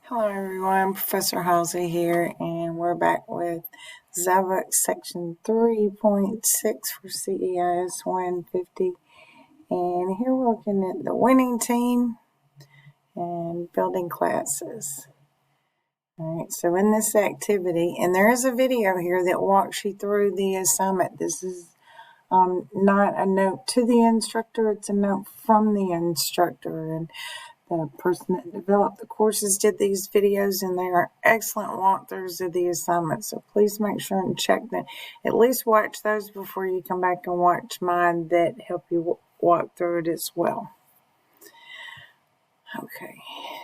Hello everyone, Professor Halsey here, and we're back with Zybooks section 3.6 for CEIS150. And here we're looking at the winning team and building classes. Alright, so in this activity, and there is a video here that walks you through the assignment. This is not a note to the instructor, it's a note from the instructor. And the person that developed the courses did these videos, and they are excellent walkthroughs of the assignment. So please make sure and check them. At least watch those before you come back and watch mine that help you walk through it as well. Okay,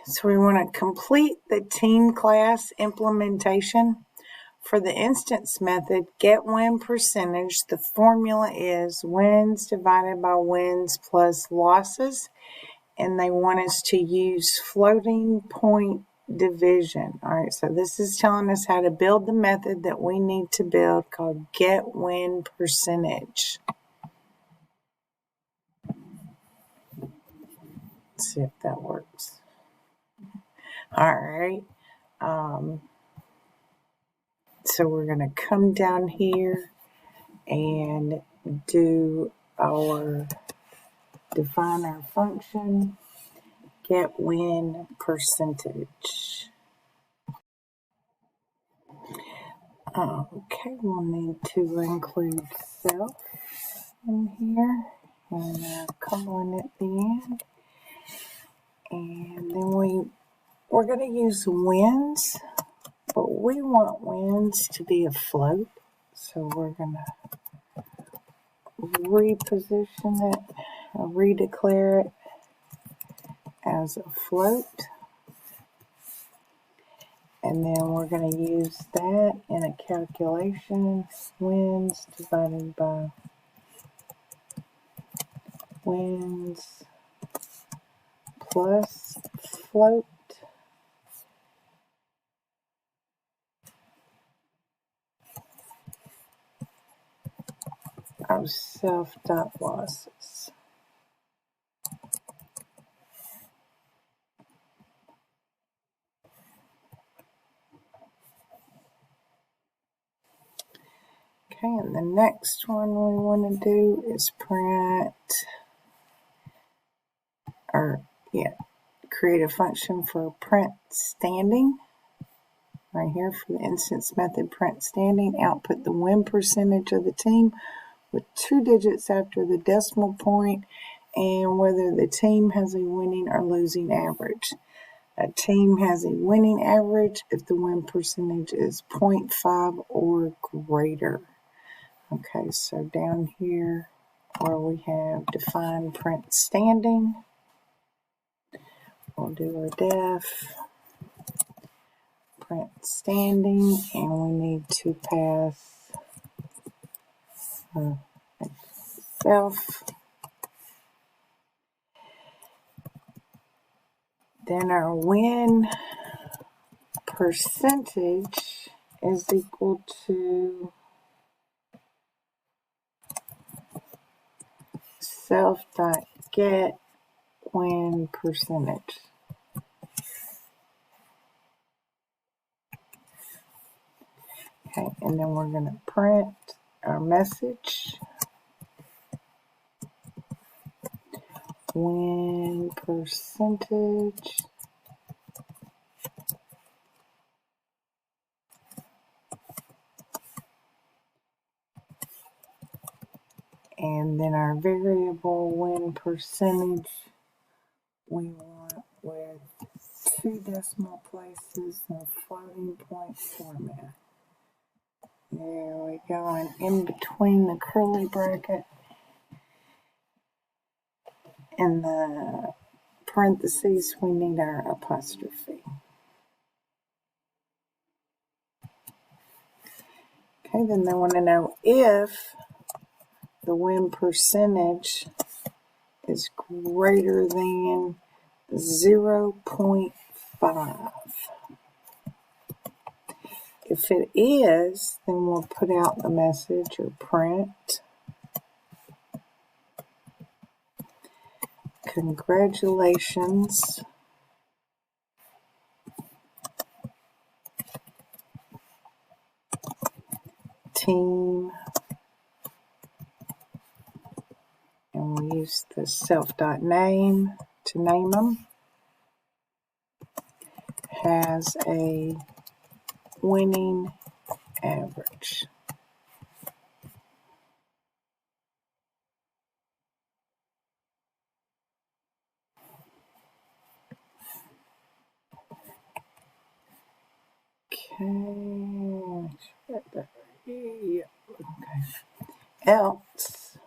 so we want to complete the team class implementation. For the instance method, get win percentage, the formula is wins divided by wins plus losses. And they want us to use floating point division. All right, so this is telling us how to build the method that we need to build called get win percentage. Let's see if that works. All right, so we're going to come down here and do our define our function get win percentage. Okay, we'll need to include self in here and a colon at the end. And then we're going to use wins, but we want wins to be a float. So we're going to reposition it, redeclare it as a float. And then we're going to use that in a calculation, wins divided by wins plus float of self.losses. Okay, and the next one we want to do is create a function for print standing. Right here for the instance method, print standing, output the win percentage of the team with 2 digits after the decimal point and whether the team has a winning or losing average. A team has a winning average if the win percentage is 0.5 or greater. Okay, so down here where we have define print standing, we'll do our def print standing, and we need to pass self. Then our win percentage is equal to self.get win percentage. Okay, and then we're going to print our message. Win percentage. And then our variable win percentage we want with 2 decimal places and a floating point format. There we go, and in between the curly bracket and the parentheses we need our apostrophe. Okay, then they want to know if the win percentage is greater than 0.5. If it is, then we'll put out the message or print. Congratulations team, and we use the self.name to name them, has a winning average. Okay, yeah, okay. Else,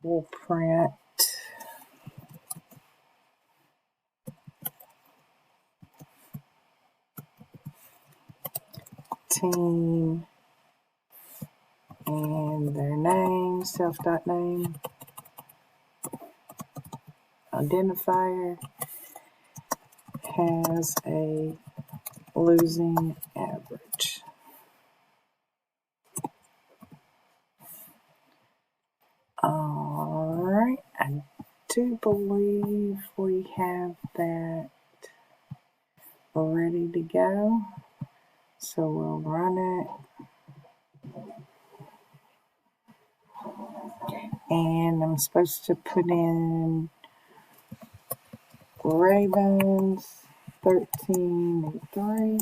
we'll print team and their name, self.name, identifier, has a losing average. Alright, I do believe we have that ready to go. So we'll run it. And I'm supposed to put in Ravens 13-3.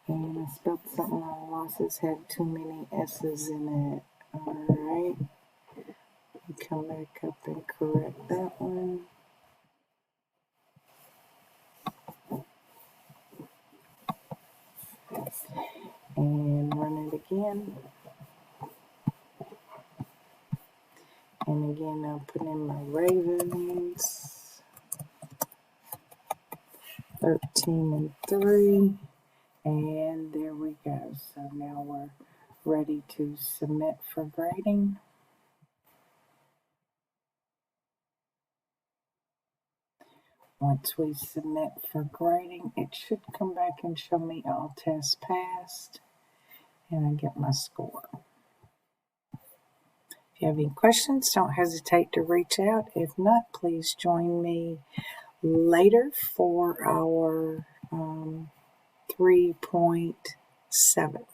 And I spelled something on losses, had too many S's in it. Alright. Come back up and correct that one. And run it again. And again, I'll put in my Ravens 13-3. And there we go. So now we're ready to submit for grading. Once we submit for grading, it should come back and show me all tests passed, and I get my score. If you have any questions, don't hesitate to reach out. If not, please join me later for our 3.7.